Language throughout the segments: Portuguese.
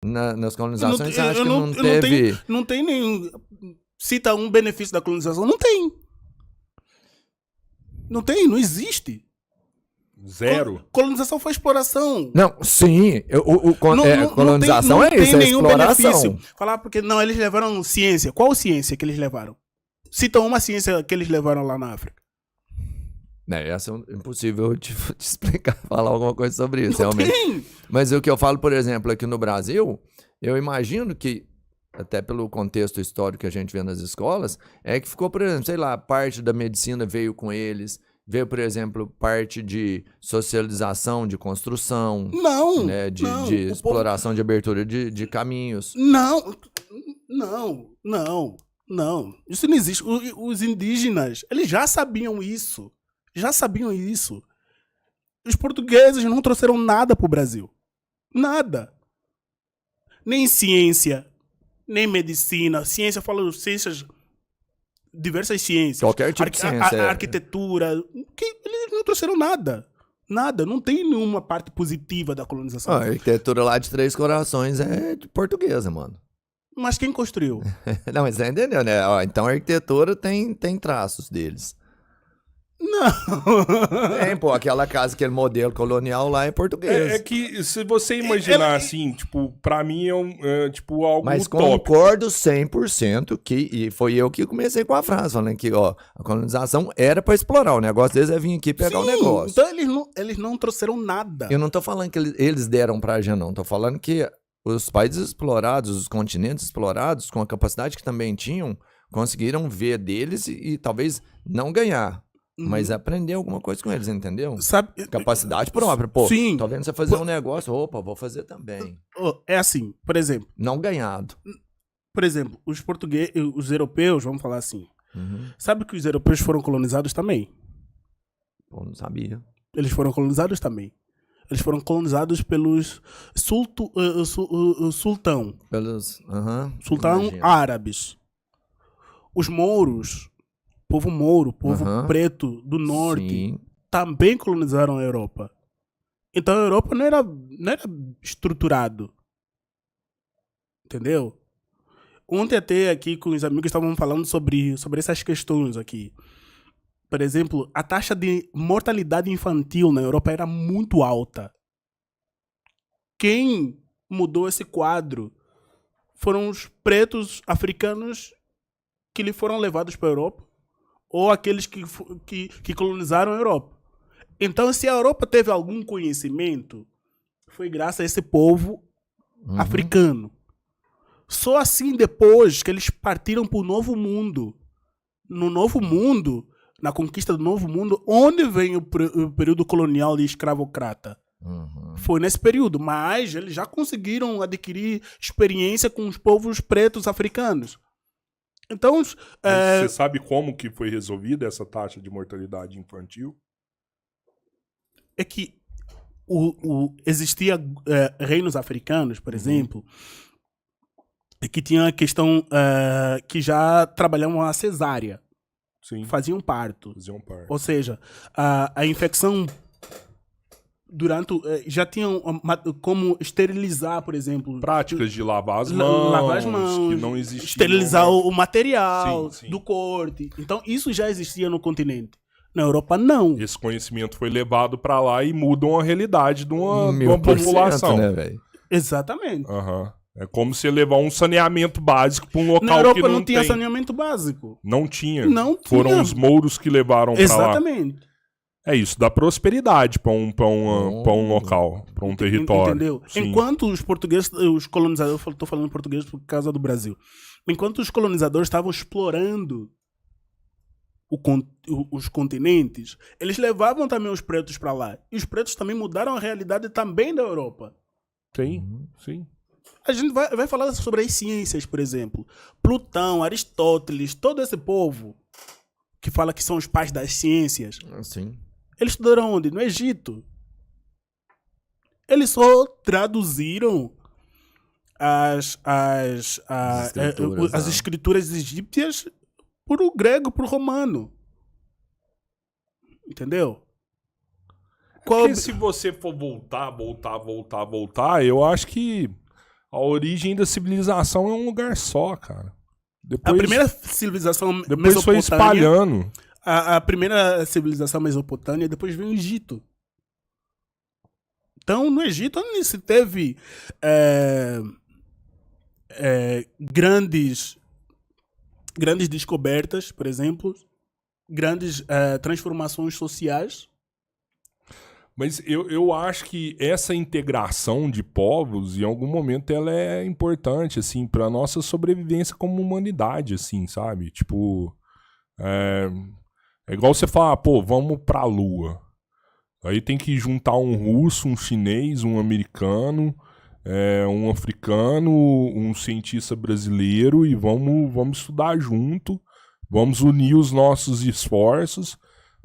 nas colonizações você acha que não teve... Não tem nenhum... Cita um benefício da colonização. Não tem. Não tem, não existe. Zero. Colonização foi exploração. Não, sim. Colonização é isso, é exploração. Benefício. Falar porque, não, eles levaram ciência. Qual ciência que eles levaram? Cita uma ciência que eles levaram lá na África. Essa é impossível de explicar, falar alguma coisa sobre isso, não realmente. Tem. Mas o que eu falo, por exemplo, aqui no Brasil, eu imagino que, até pelo contexto histórico que a gente vê nas escolas, é que ficou, por exemplo, sei lá, parte da medicina veio com eles, veio, por exemplo, parte de socialização, de construção, não, né, de exploração, de abertura de caminhos. Não. Isso não existe. Os indígenas, eles já sabiam isso. Os portugueses não trouxeram nada pro Brasil. Nada. Nem ciência, nem medicina. Ciência, eu falo ciências, diversas ciências. Qualquer tipo de ciência. Arquitetura. Eles não trouxeram nada. Nada. Não tem nenhuma parte positiva da colonização. A arquitetura lá de Três Corações é de portuguesa, mano. Mas quem construiu? Não, mas você entendeu, né? Então a arquitetura tem traços deles. Não. Tem, pô, aquela casa, aquele modelo colonial lá é português. É que se você imaginar assim, tipo, pra mim é tipo algo mas utópico. Concordo 100% que, e foi eu que comecei com a frase, falando que, ó, a colonização era pra explorar, o negócio deles é vir aqui pegar o negócio. Então eles não trouxeram nada. Eu não tô falando que eles deram pra gente, não, tô falando que os países explorados, os continentes explorados, com a capacidade que também tinham, conseguiram ver deles e talvez não ganhar. Mas aprender alguma coisa com eles, entendeu? Sabe, capacidade própria, pô. Sim. Tô vendo você fazer um negócio, opa, vou fazer também. É assim, por exemplo. Não ganhado. Por exemplo, os portugueses, os europeus, vamos falar assim. Sabe que os europeus foram colonizados também? Pô, não sabia. Eles foram colonizados também. Eles foram colonizados pelos sultão. Pelos, sultão árabes. Os mouros, povo mouro, povo preto do norte, sim, também colonizaram a Europa. Então a Europa não era estruturado. Entendeu? Ontem até aqui com os amigos estavam falando sobre essas questões aqui. Por exemplo, a taxa de mortalidade infantil na Europa era muito alta. Quem mudou esse quadro foram os pretos africanos que lhe foram levados para a Europa, ou aqueles que colonizaram a Europa. Então, se a Europa teve algum conhecimento, foi graças a esse povo africano. Só assim, depois que eles partiram para o Novo Mundo. No Novo Mundo, na conquista do Novo Mundo, onde vem o período colonial e escravocrata? Foi nesse período, mas eles já conseguiram adquirir experiência com os povos pretos africanos. Então, você sabe como que foi resolvida essa taxa de mortalidade infantil? É que existia reinos africanos, por exemplo, que tinha a questão que já trabalhavam a cesárea. Sim. Faziam parto. Ou seja, a infecção durante já tinham como esterilizar, por exemplo, práticas de lavar as mãos, que não existiam, esterilizar o material sim. do corte. Então isso já existia no continente. Na Europa não. Esse conhecimento foi levado para lá e mudam a realidade de uma população, né, velho? Exatamente. É como se levar um saneamento básico para um local na Europa que não tinha tem. Saneamento básico. Não tinha. Não Foram tinha. os mouros que levaram para lá. Exatamente. É isso, dá prosperidade para um local, para um território. Entendeu? Sim. Enquanto os portugueses, os colonizadores, eu estou falando português por causa do Brasil. Enquanto os colonizadores estavam explorando os continentes, eles levavam também os pretos para lá. E os pretos também mudaram a realidade também da Europa. Sim. A gente vai falar sobre as ciências, por exemplo. Plutão, Aristóteles, todo esse povo que fala que são os pais das ciências. Sim. Eles estudaram onde? No Egito. Eles só traduziram as escrituras egípcias para o grego, para o romano. Entendeu? Porque se você for voltar, eu acho que A origem da civilização é um lugar só, cara. A primeira civilização depois foi espalhando. A primeira civilização mesopotâmia, depois veio o Egito. Então, no Egito, onde se teve grandes descobertas, por exemplo, grandes transformações sociais. Mas eu acho que essa integração de povos, em algum momento, ela é importante, assim, pra nossa sobrevivência como humanidade, assim, sabe? Tipo, é igual você falar, pô, vamos pra Lua. Aí tem que juntar um russo, um chinês, um americano, um africano, um cientista brasileiro e vamos estudar junto, vamos unir os nossos esforços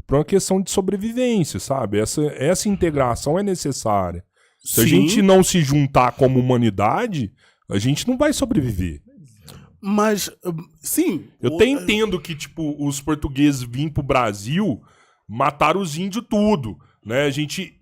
para uma questão de sobrevivência, sabe? Essa integração é necessária. Se a gente não se juntar como humanidade, a gente não vai sobreviver. Mas, sim... Eu até entendo que, tipo, os portugueses vêm pro Brasil, mataram os índios tudo, né? A gente...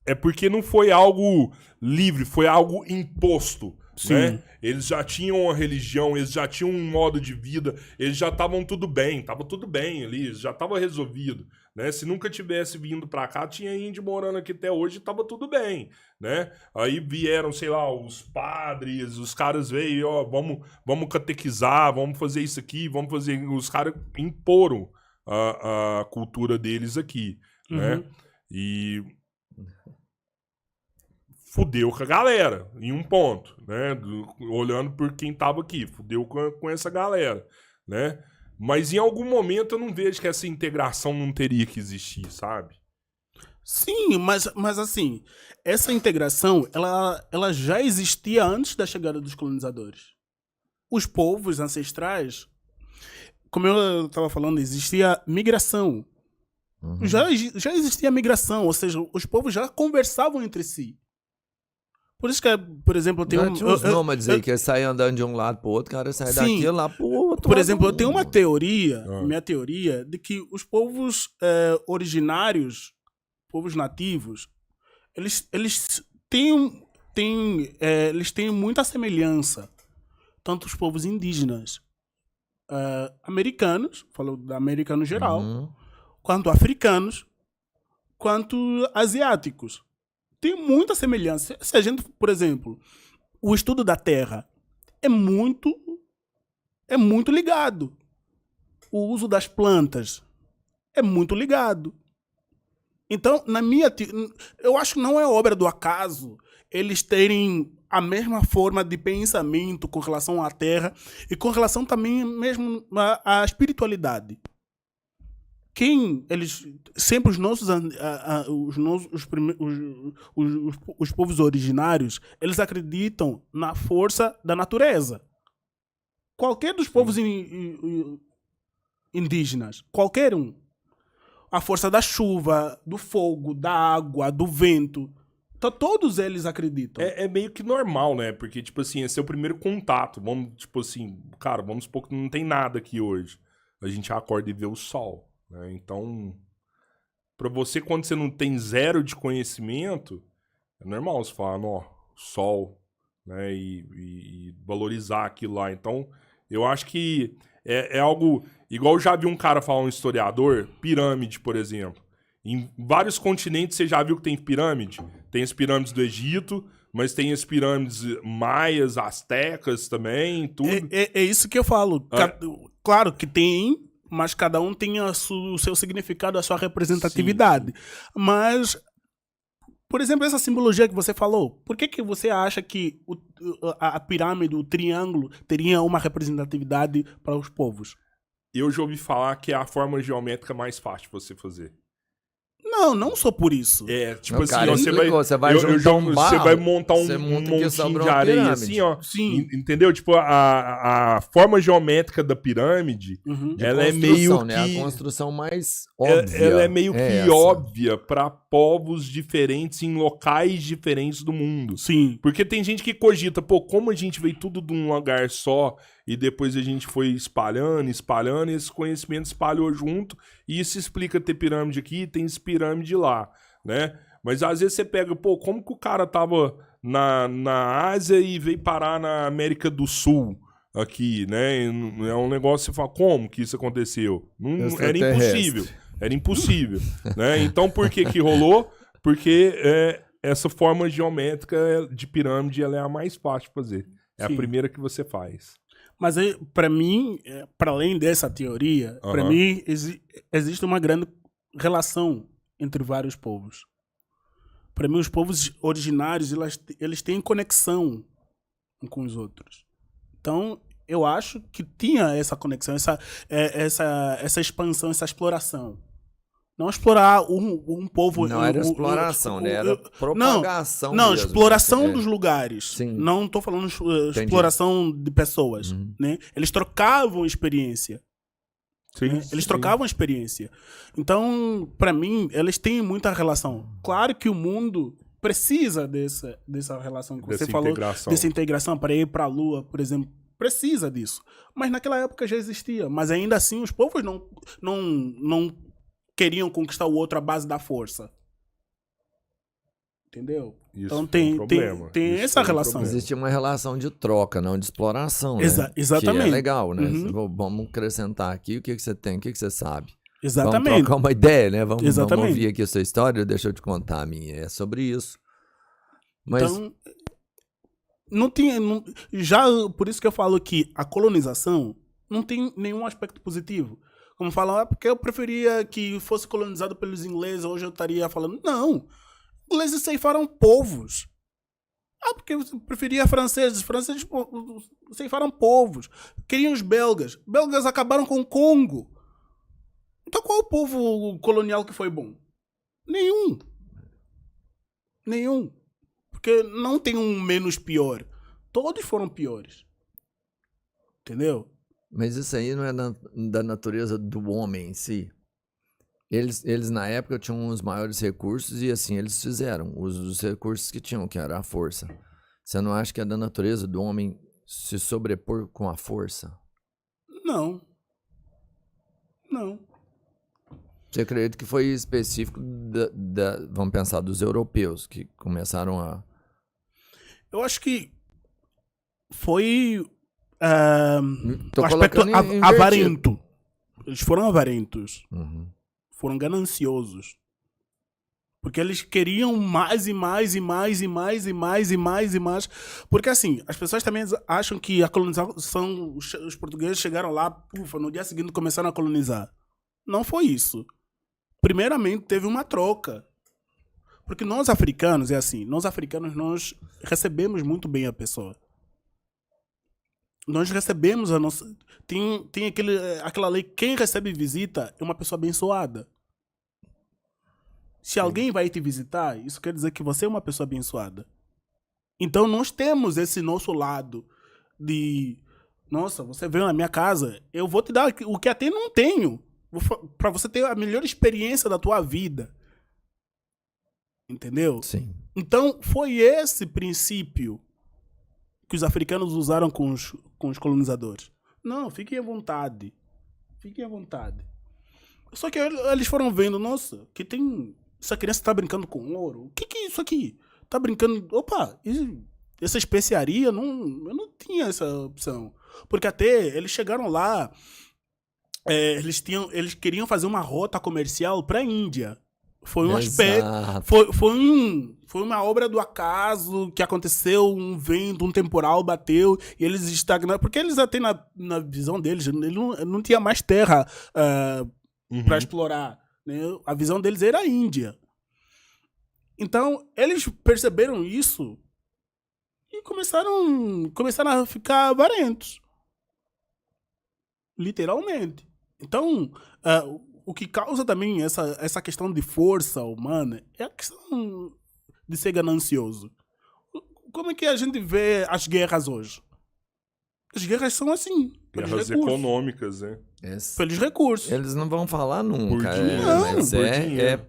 É porque não foi algo livre, foi algo imposto, né? Eles já tinham uma religião, eles já tinham um modo de vida, eles já estavam tudo bem, tava tudo bem ali, já tava resolvido, né? Se nunca tivesse vindo pra cá, tinha índio morando aqui até hoje, tava tudo bem, né? Aí vieram, sei lá, os padres, os caras veio, ó, vamos catequizar, vamos fazer isso aqui, vamos fazer... Os caras imporam a cultura deles aqui, né? E... fudeu com a galera, em um ponto, né? Olhando por quem tava aqui, fudeu com essa galera, né? Mas em algum momento eu não vejo que essa integração não teria que existir, sabe? Sim, mas assim, essa integração, ela já existia antes da chegada dos colonizadores. Os povos ancestrais, como eu estava falando, existia migração. Já existia migração, ou seja, os povos já conversavam entre si. Por isso que, por exemplo, eu tenho... Tinha uns nômades aí que saem andando de um lado pro outro, o cara sai daqui lá pro outro. Por exemplo, eu tenho uma teoria, minha teoria, de que os povos originários, povos nativos, eles têm muita semelhança. Tanto os povos indígenas americanos, falo da América no geral, quanto africanos, quanto asiáticos. Tem muita semelhança. Se a gente, por exemplo, o estudo da Terra é muito ligado. O uso das plantas é muito ligado. Então, eu acho que não é obra do acaso eles terem a mesma forma de pensamento com relação à Terra e com relação também mesmo à espiritualidade. Sempre os povos originários, eles acreditam na força da natureza. Qualquer dos povos indígenas, qualquer um. A força da chuva, do fogo, da água, do vento. Então, todos eles acreditam. É meio que normal, né? Porque, tipo assim, esse é o primeiro contato. Vamos supor que não tem nada aqui hoje. A gente acorda e vê o sol. Né? Então, pra você, quando você não tem zero de conhecimento, é normal você falar, ó, sol, né? E valorizar aquilo lá. Então, eu acho que é algo... Igual eu já vi um cara falar, um historiador, pirâmide, por exemplo. Em vários continentes você já viu que tem pirâmide? Tem as pirâmides do Egito, mas tem as pirâmides maias, astecas também, tudo. É isso que eu falo. Claro que tem... mas cada um tem o seu significado, a sua representatividade. Sim. Mas, por exemplo, essa simbologia que você falou, por que você acha que a pirâmide, o triângulo, teria uma representatividade para os povos? Eu já ouvi falar que é a forma geométrica mais fácil de você fazer. Não só por isso. Tipo assim, cara, você vai montar um montinho de areia assim, ó. Sim. Entendeu? Tipo, a forma geométrica da pirâmide, ela é meio que... né? A construção mais óbvia. Ela é meio que óbvia para povos diferentes em locais diferentes do mundo. Sim. Porque tem gente que cogita, como a gente veio tudo de um lugar só e depois a gente foi espalhando, e esse conhecimento espalhou junto, e isso explica ter pirâmide aqui e tem pirâmide lá, né? Mas às vezes você pega, como que o cara tava na Ásia e veio parar na América do Sul aqui, né? É um negócio que você fala, como que isso aconteceu? Era impossível. Era impossível, né? Então, por que rolou? Porque essa forma geométrica de pirâmide ela é a mais fácil de fazer. É Sim. a primeira que você faz. Mas para mim, para além dessa teoria, para mim existe uma grande relação entre vários povos. Para mim, os povos originários, eles têm conexão um com os outros. Então, eu acho que tinha essa conexão, essa expansão, essa exploração. Não explorar um povo... Não era exploração, né? Era propagação Não, mesmo, exploração né? dos lugares. Sim. Não estou falando exploração de pessoas. Né? Eles trocavam experiência. Sim, Né? Eles trocavam experiência. Então, para mim, eles têm muita relação. Claro que o mundo precisa dessa relação que você falou. Dessa integração para ir para a Lua, por exemplo. Precisa disso. Mas naquela época já existia. Mas ainda assim, os povos não queriam conquistar o outro à base da força. Entendeu? Isso então tem essa relação. Existia uma relação de troca, não de exploração, né? Exatamente. Que é legal, né? Vamos acrescentar aqui o que você tem, o que você sabe. Exatamente. Vamos trocar uma ideia, né? Vamos Exatamente. ouvir aqui a sua história, deixa eu te contar a minha. É sobre isso. Mas... Então, não tinha... já por isso que eu falo que a colonização não tem nenhum aspecto positivo. Como falam, porque eu preferia que fosse colonizado pelos ingleses, hoje eu estaria falando, não, ingleses ceifaram povos. Porque eu preferia franceses ceifaram povos. Queriam os belgas acabaram com o Congo. Então qual é o povo colonial que foi bom? Nenhum. Porque não tem um menos pior. Todos foram piores. Entendeu? Mas isso aí não é da natureza do homem em si. Eles na época tinham os maiores recursos e assim eles fizeram os recursos que tinham, que era a força. Você não acha que é da natureza do homem se sobrepor com a força? Não. Você acredita que foi específico vamos pensar, dos europeus que começaram a... Eu acho que foi Tô o aspecto colocando avarento. Eles foram avarentos. Uhum. Foram gananciosos. Porque eles queriam mais e mais e mais e mais e mais e mais e mais. Porque assim, as pessoas também acham que a colonização, os portugueses chegaram lá, no dia seguinte começaram a colonizar. Não foi isso. Primeiramente teve uma troca. Porque nós africanos, é assim, nós recebemos muito bem a pessoa. Nós recebemos a nossa... Tem aquela lei, quem recebe visita é uma pessoa abençoada. Se alguém vai te visitar, isso quer dizer que você é uma pessoa abençoada. Então nós temos esse nosso lado de... Nossa, você veio na minha casa, eu vou te dar o que até não tenho. Para você ter a melhor experiência da tua vida. Entendeu? Sim. Então foi esse princípio que os africanos usaram com os colonizadores. Não, fiquem à vontade. Fiquem à vontade. Só que eles foram vendo, nossa, que tem... Essa criança tá brincando com ouro. O que é isso aqui? Tá brincando... Opa, essa especiaria, eu não tinha essa opção. Porque até eles chegaram lá, eles queriam fazer uma rota comercial para a Índia. Foi um aspecto... Foi uma obra do acaso que aconteceu, um vento, um temporal bateu e eles estagnaram. Porque eles até na visão deles, ele não tinha mais terra para explorar. Né? A visão deles era a Índia. Então, eles perceberam isso e começaram a ficar avarentos. Literalmente. Então, o que causa também essa questão de força humana é a questão de ser ganancioso. Como é que a gente vê as guerras hoje? As guerras são assim. Guerras econômicas, né? Pelos recursos. Eles não vão falar nunca. Mas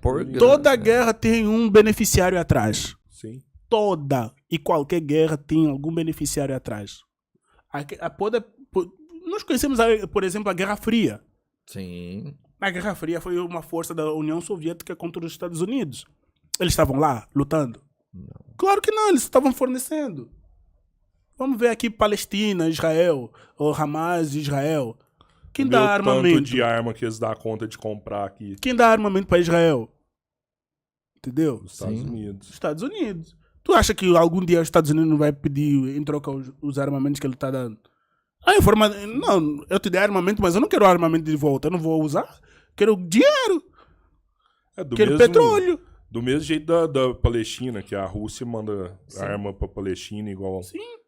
por toda guerra tem um beneficiário atrás. Sim. Toda e qualquer guerra tem algum beneficiário atrás. Nós conhecemos, por exemplo, a Guerra Fria. Sim. A Guerra Fria foi uma força da União Soviética contra os Estados Unidos. Eles estavam lá, lutando? Claro que não, eles estavam fornecendo. Vamos ver aqui Palestina, Israel, ou Hamas e Israel. Quem Vê dá o armamento? tanto de arma que eles dão conta de comprar aqui Quem dá armamento para Israel? Entendeu? nos Estados Sim. Unidos. Estados Unidos. Tu acha que algum dia os Estados Unidos não vai pedir em troca os armamentos que ele tá dando? Não, eu te dei armamento, mas eu não quero armamento de volta. Eu não vou usar. Quero dinheiro. É do Quero mesmo, petróleo. Do mesmo jeito da Palestina, que a Rússia manda arma pra Palestina, igual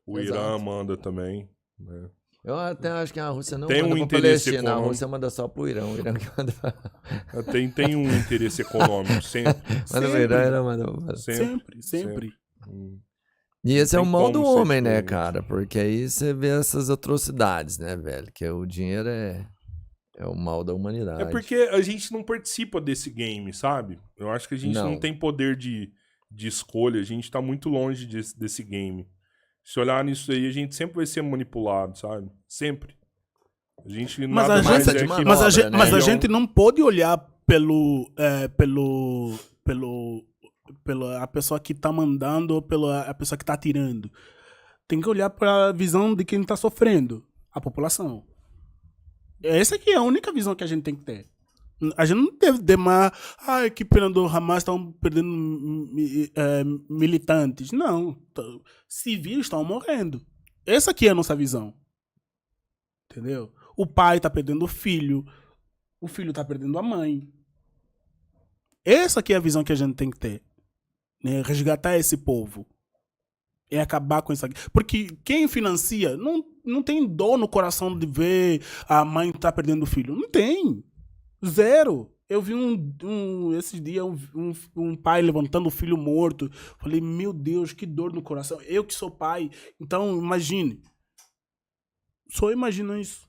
o exato. Irã manda também. Né? Eu até acho que a Rússia não Tem manda um pra interesse Palestina, a econômico. Rússia manda só pro Irã. O Irã que manda pra... Tem um interesse econômico, sempre. Manda pro Irã, Irã manda pra Palestina. Sempre. E esse é o tem mal do como ser homem, né, diferente. cara? Porque aí você vê essas atrocidades, né, velho? Que o dinheiro é o mal da humanidade. É porque a gente não participa desse game, sabe? Eu acho que a gente não tem poder de escolha, a gente tá muito longe desse game. Se olhar nisso aí, a gente sempre vai ser manipulado, sabe? Sempre. A gente Mas nada a mais gente- é que... manobra, né? mas a Então- gente não pode olhar pela a pessoa que tá mandando ou pela a pessoa que tá tirando. Tem que olhar para a visão de quem tá sofrendo, a população. Essa aqui é a única visão que a gente tem que ter. A gente não deve demar, que pena do Hamas, estão perdendo militantes. Não. Civis estão morrendo. Essa aqui é a nossa visão. Entendeu? O pai tá perdendo o filho tá perdendo a mãe. Essa aqui é a visão que a gente tem que ter. Né? Resgatar esse povo. É acabar com isso aqui. Porque quem financia não tem dor no coração de ver a mãe tá perdendo o filho. Não tem. Zero. Eu vi esses dias um pai levantando o filho morto. Falei, meu Deus, que dor no coração. Eu que sou pai. Então, imagine. Só imagina isso.